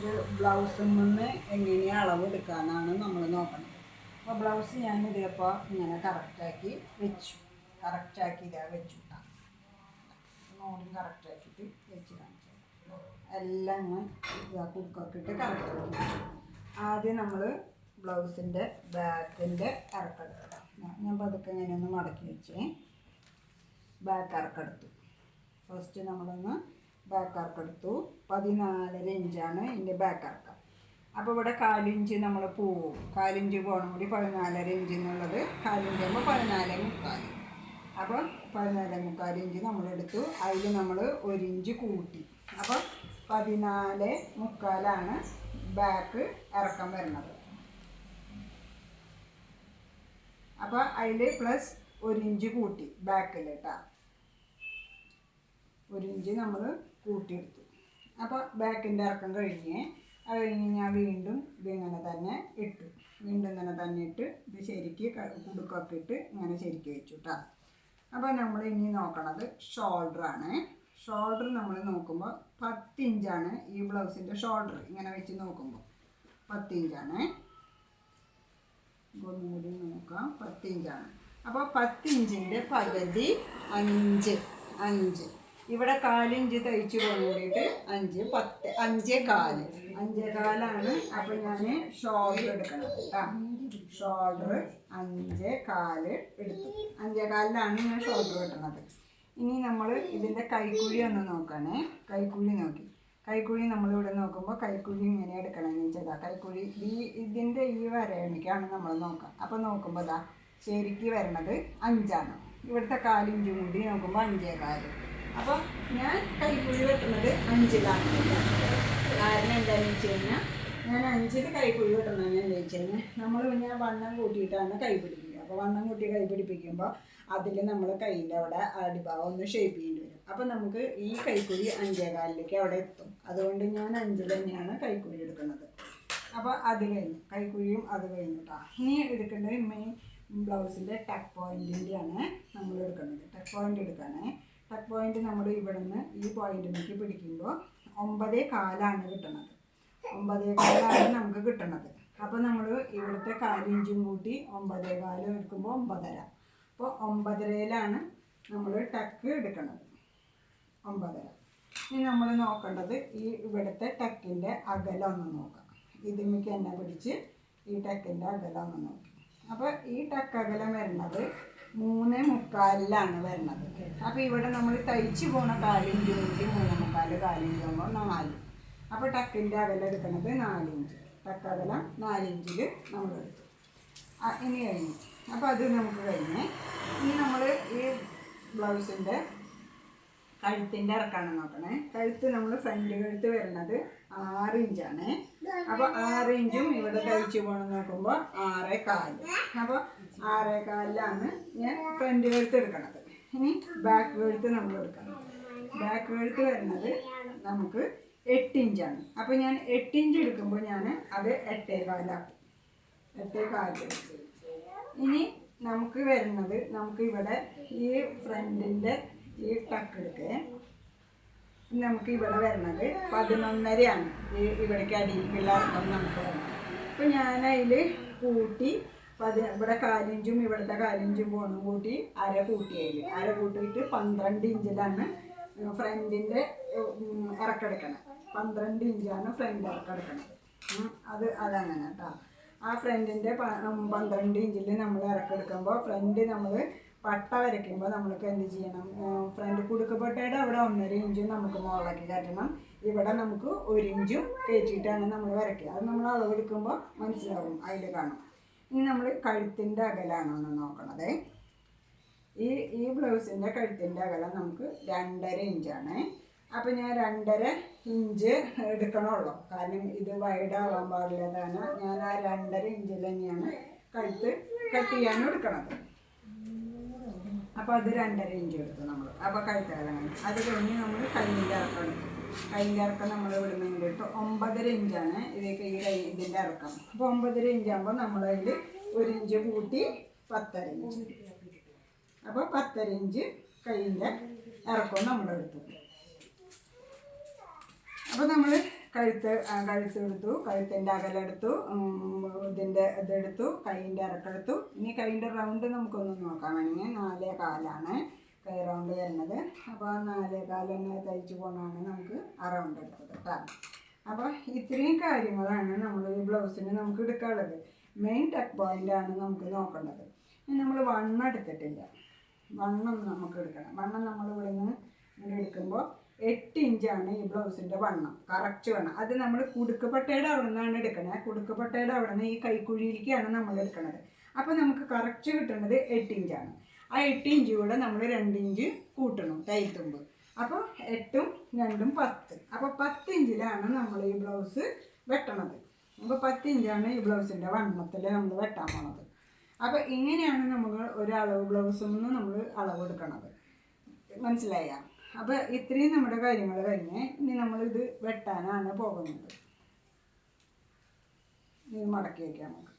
ഒരു ബ്ലൗസിൽ നിന്ന് എങ്ങനെയാണ് അളവ് എടുക്കാമെന്നാണ് നമ്മൾ നോക്കുന്നത്. അപ്പോൾ ബ്ലൗസ് ഞാൻ ഇതേപ്പോൾ ഇങ്ങനെ കറക്റ്റാക്കി വെച്ചു. കറക്റ്റാക്കി ഇതാ വെച്ചു നോടും കറക്റ്റാക്കിയിട്ട് വെച്ച് കാണിച്ചു. എല്ലാം ഞാൻ ഇതാ കുക്കൊക്കെ ഇട്ട് കറക്റ്റാക്കി. ആദ്യം നമ്മൾ ബ്ലൗസിൻ്റെ ബാക്കിൻ്റെ ഇറക്കെടുക്കുക. ഞാൻ പതുക്കെ ഇങ്ങനെയൊന്ന് മടക്കി വെച്ചേ. ബാക്ക് ഇറക്കെടുത്തു. ഫസ്റ്റ് നമ്മളൊന്ന് ബാക്ക് ഇറക്കെടുത്തു. 14.5 ഇഞ്ചാണ് ഇതിൻ്റെ ബാക്ക് ഇറക്കം. അപ്പോൾ ഇവിടെ 1/4 ഇഞ്ച് നമ്മൾ പോവും. 1/4 ഇഞ്ച് പോകണം കൂടി 14.5 ഇഞ്ച് എന്നുള്ളത് 1/4 ഇഞ്ച് ആകുമ്പോൾ 14.75. അപ്പോൾ 14.75 ഇഞ്ച് നമ്മളെടുത്തു. അതിൽ നമ്മൾ 1 ഇഞ്ച് കൂട്ടി. അപ്പോൾ 14.75 ബാക്ക് ഇറക്കം വരുന്നത്. അപ്പോൾ അതിൽ പ്ലസ് 1 ഇഞ്ച് കൂട്ടി ബാക്കിൽ കേട്ടോ. 1 ഇഞ്ച് നമ്മൾ കൂട്ടിയെടുത്തു. അപ്പോൾ ബാക്കിൻ്റെ ഇറക്കം കഴിഞ്ഞ് അത് കഴിഞ്ഞ് ഞാൻ വീണ്ടും ഇതിങ്ങനെ തന്നെ ഇട്ടു. വീണ്ടും ഇങ്ങനെ തന്നെ ഇട്ട് ഇത് ശരിക്ക് കുടുക്കൊക്കെ ഇട്ട് ഇങ്ങനെ ശരിക്ക് വെച്ചു കേട്ടോ. അപ്പോൾ നമ്മൾ ഇനി നോക്കണത് ഷോൾഡറാണ്. ഷോൾഡർ നമ്മൾ നോക്കുമ്പോൾ 10 ഇഞ്ചാണ് ഈ ബ്ലൗസിൻ്റെ ഷോൾഡർ. ഇങ്ങനെ വെച്ച് നോക്കുമ്പോൾ 10 ഇഞ്ചാണ്. ഒന്നുകൂടി നോക്കാം. 10 ഇഞ്ചാണ്. അപ്പോൾ 10 ഇഞ്ചിൻ്റെ പകുതി 5 ഇവിടെ 1/4 ഇഞ്ച് തയ്ച്ച് കൂടിയിട്ട് 5 10 5.25 അപ്പോൾ ഞാൻ ഷോൾഡർ എടുക്കണം കേട്ടോ. ഷോൾഡർ 5.25 എടുത്തു. 5.25 ഞാൻ ഷോൾഡർ കിട്ടണത്. ഇനി നമ്മൾ ഇതിൻ്റെ കൈക്കുഴി ഒന്ന് നോക്കണേ. കൈക്കുഴി നോക്കി. കൈക്കുഴി നമ്മളിവിടെ നോക്കുമ്പോൾ കൈക്കുഴി ഇങ്ങനെ എടുക്കണമെന്ന് വെച്ചാൽ കൈക്കുഴി ഇതിൻ്റെ ഈ വരണിക്കാണ് നമ്മൾ നോക്കാം. അപ്പോൾ നോക്കുമ്പോൾ ഇതാ ശരിക്ക് വരണത് 5ആണ്. ഇവിടുത്തെ 1/4 ഇഞ്ചും കൂടി നോക്കുമ്പോൾ 5.25. അപ്പോൾ ഞാൻ കൈക്കുഴി വെട്ടുന്നത് 5ലാണ്. കാരണം എന്താണെന്ന് വെച്ച് കഴിഞ്ഞാൽ ഞാൻ 5ൽ കൈക്കുഴി വെട്ടണമെന്ന് എന്താ വെച്ച് കഴിഞ്ഞാൽ നമ്മൾ ഞാൻ വണ്ണം കൂട്ടിയിട്ടാണ് കൈ പിടിക്കുക. അപ്പോൾ വണ്ണം കൂട്ടി കൈ പിടിപ്പിക്കുമ്പോൾ അതിൽ നമ്മൾ കൈയിൻ്റെ അവിടെ അടിഭാഗം ഒന്ന് ഷേപ്പ് ചെയ്യേണ്ടി വരും. അപ്പോൾ നമുക്ക് ഈ കൈക്കുഴി 5.25 അവിടെ എത്തും. അതുകൊണ്ട് ഞാൻ 5ൽ തന്നെയാണ് കൈക്കുഴി എടുക്കുന്നത്. അപ്പോൾ അത് കഴിഞ്ഞു. കൈക്കുഴിയും അത് കഴിഞ്ഞു കേട്ടോ. ഇനി എടുക്കേണ്ടത് മെയിൻ ബ്ലൗസിൻ്റെ ടക്ക് പോയിൻറ്റിൻ്റെയാണ് നമ്മൾ എടുക്കുന്നത്. ടക്ക് പോയിൻ്റ് എടുക്കുകയാണേ. ടക്ക് പോയിൻ്റ് നമ്മൾ ഇവിടെ നിന്ന് ഈ പോയിൻറ്റിലേക്ക് പിടിക്കുമ്പോൾ 9.25 കിട്ടുന്നത്. 9.25 നമുക്ക് കിട്ടുന്നത്. അപ്പോൾ നമ്മൾ ഇവിടുത്തെ 1/4 ഇഞ്ചും കൂട്ടി 9.25 എടുക്കുമ്പോൾ 9.5. അപ്പോൾ 9.5 നമ്മൾ ടക്ക് എടുക്കുന്നത്. 9.5. ഇനി നമ്മൾ നോക്കേണ്ടത് ഈ ഇവിടുത്തെ ടക്കിൻ്റെ അകലം ഒന്ന് നോക്കാം. ഇതിലേക്ക് തന്നെ പിടിച്ച് ഈ ടക്കിൻ്റെ അകലം ഒന്ന് നോക്കി. അപ്പോൾ ഈ ടക്ക് അകലം വരുന്നത് 3.25 വരുന്നത്. അപ്പോൾ ഇവിടെ നമ്മൾ തയ്ച്ച് പോണ 1/4 ഇഞ്ച് കൂട്ടി 3.25 1/4 ഇഞ്ച് ആകുമ്പോൾ 4. അപ്പോൾ ടക്കിൻ്റെ അകലം എടുക്കുന്നത് 4 ഇഞ്ച്. ടക്ക് അകലം 4 ഇഞ്ചിൽ നമ്മൾ എടുത്തു. ഇനി കഴിഞ്ഞു. അപ്പോൾ അത് നമുക്ക് കഴിഞ്ഞ് ഇനി നമ്മൾ ഈ ബ്ലൗസിൻ്റെ കഴുത്തിൻ്റെ ഇറക്കാണ് നോക്കണേ. കഴുത്ത് നമ്മൾ ഫ്രണ്ട് കഴുത്ത് വരുന്നത് 6 ഇഞ്ചാണ്. അപ്പോൾ 6 ഇഞ്ചും ഇവിടെ തയ്ച്ച് പോകണം നോക്കുമ്പോൾ 6.25. അപ്പോൾ 6.25 ഞാൻ ഫ്രണ്ട് കഴുത്ത് എടുക്കണത്. ഇനി ബാക്ക് കഴുത്ത് നമ്മൾ എടുക്കണം. ബാക്ക് കഴുത്ത് വരുന്നത് നമുക്ക് 8 ഇഞ്ചാണ്. അപ്പോൾ ഞാൻ 8 ഇഞ്ച് എടുക്കുമ്പോൾ ഞാൻ അത് 8.25 ആക്കും. 8.25. ഇനി നമുക്ക് വരുന്നത് നമുക്ക് ഇവിടെ ഈ ഫ്രണ്ടിൻ്റെ ഈ ടക്ക് എടുക്കുക. നമുക്ക് ഇവിടെ വരുന്നത് 11.5 ഈ ഇവിടേക്ക് അടിയിലേക്കുള്ള ഇറക്കം നമുക്ക് വരുന്നത്. അപ്പോൾ ഞാൻ അതിൽ കൂട്ടി ഇവിടെ 1/4 ഇഞ്ചും ഇവിടുത്തെ 1/4 ഇഞ്ചും പോകണം കൂട്ടി അര കൂട്ടിയിട്ട് 12 ഇഞ്ചിലാണ് ഫ്രണ്ടിൻ്റെ ഇറക്കെടുക്കണത്. 12 ഇഞ്ചാണ് ഫ്രണ്ട് ഇറക്കെടുക്കണത്. അതങ്ങനെ കേട്ടോ. ആ ഫ്രണ്ടിൻ്റെ 12 ഇഞ്ചിൽ നമ്മൾ ഇറക്കെടുക്കുമ്പോൾ ഫ്രണ്ട് നമ്മൾ പട്ട വരയ്ക്കുമ്പോൾ നമ്മൾക്ക് എന്ത് ചെയ്യണം? ഫ്രണ്ട് കുടുക്കപ്പട്ടയുടെ അവിടെ 1.5 ഇഞ്ചും നമുക്ക് മുകളിലേക്ക് കയറ്റണം. ഇവിടെ നമുക്ക് 1 ഇഞ്ചും കയറ്റിയിട്ടാണ് നമ്മൾ വരയ്ക്കുക. അത് നമ്മൾ അളവെടുക്കുമ്പോൾ മനസ്സിലാവും, അതിൽ കാണും. ഇനി നമ്മൾ കഴുത്തിൻ്റെ അകലമാണോ എന്ന് നോക്കണത്. ഈ ബ്ലൗസിൻ്റെ കഴുത്തിൻ്റെ അകലം നമുക്ക് 2.5 ഇഞ്ചാണ്. അപ്പോൾ ഞാൻ 2.5 ഇഞ്ച് എടുക്കണുള്ളൂ. കാരണം ഇത് വൈഡാവാൻ പാടില്ലാതാണ്. ഞാൻ ആ 2.5 ഇഞ്ചിൽ തന്നെയാണ് കഴുത്ത് കട്ട് ചെയ്യാനും എടുക്കണത്. അപ്പോൾ അത് 2.5 ഇഞ്ച് എടുത്തു നമ്മൾ. അപ്പോൾ കഴുത്തകലം അത് കഴിഞ്ഞ് നമ്മൾ കൈയിൻ്റെ ഇറക്കം എടുത്തു. കൈയിൻ്റെ ഇറക്കം നമ്മൾ ഇവിടെ നിന്ന് എടുത്തു 9.5 ഇഞ്ചാണ് ഇതിലേക്ക് ഇതിൻ്റെ ഇറക്കം. അപ്പോൾ 9.5 ഇഞ്ചാകുമ്പോൾ നമ്മളതിൽ 1 ഇഞ്ച് കൂട്ടി 10.5 ഇഞ്ച്. അപ്പോൾ 10.5 ഇഞ്ച് കൈയിൻ്റെ ഇറക്കവും നമ്മളെടുത്തു. അപ്പോൾ നമ്മൾ കഴുത്തെടുത്തു, കഴുത്തിൻ്റെ അകലെടുത്തു, ഇതെടുത്തു, കൈയിൻ്റെ ഇറക്കെടുത്തു. ഇനി കൈയിൻ്റെ റൗണ്ട് നമുക്കൊന്ന് നോക്കാൻ വേണമെങ്കിൽ 4 കാലാണ് കൈ റൗണ്ട് വരുന്നത്. അപ്പോൾ ആ 4 കാല് തന്നെ തയ്ച്ചു പോകണമാണ് നമുക്ക് ആ റൗണ്ട് എടുത്തത് കേട്ടോ. അപ്പോൾ ഇത്രയും കാര്യങ്ങളാണ് നമ്മൾ ഈ ബ്ലൗസിന് നമുക്ക് എടുക്കാനുള്ളത്. മെയിൻ ടെക് പോയിൻ്റാണ് നമുക്ക് നോക്കേണ്ടത്. ഇനി നമ്മൾ വണ്ണം എടുത്തിട്ടില്ല. വണ്ണം നമുക്ക് എടുക്കണം. വണ്ണം നമ്മൾ ഇവിടെ നിന്ന് എടുക്കുമ്പോൾ 8 ഇഞ്ചാണ് ഈ ബ്ലൗസിൻ്റെ വണ്ണം, കറക്റ്റ് വണ്ണം. അത് നമ്മൾ കുടുക്കപ്പട്ടയുടെ അവിടെ നിന്നാണ് എടുക്കണത്. കുടുക്കപ്പട്ടയുടെ അവിടെ നിന്ന് ഈ കൈക്കുഴിയിലേക്കാണ് നമ്മൾ എടുക്കുന്നത്. അപ്പോൾ നമുക്ക് കറക്റ്റ് കിട്ടുന്നത് 8 ഇഞ്ചാണ്. ആ 8 ഇഞ്ച് കൂടെ നമ്മൾ 2 ഇഞ്ച് കൂട്ടണം തയ്ത്തുമ്പ്. അപ്പോൾ 8ഉം 2ഉം 10. അപ്പോൾ 10 ഇഞ്ചിലാണ് നമ്മൾ ഈ ബ്ലൗസ് വെട്ടണത്. അപ്പോൾ 10 ഇഞ്ചാണ് ഈ ബ്ലൗസിൻ്റെ വണ്ണത്തിൽ നമ്മൾ വെട്ടാൻ പോണത്. അപ്പോൾ ഇങ്ങനെയാണ് നമ്മൾ ഒരു അളവ് ബ്ലൗസിൽ നിന്ന് നമ്മൾ അളവെടുക്കണത്. മനസ്സിലായ? അപ്പോൾ ഇത്രയും നമ്മുടെ കാര്യങ്ങൾ കഴിഞ്ഞ് ഇനി നമ്മളിത് വെട്ടാനാണ് പോകുന്നത്. ഇത് മടക്കി വയ്ക്കാം നമുക്ക്.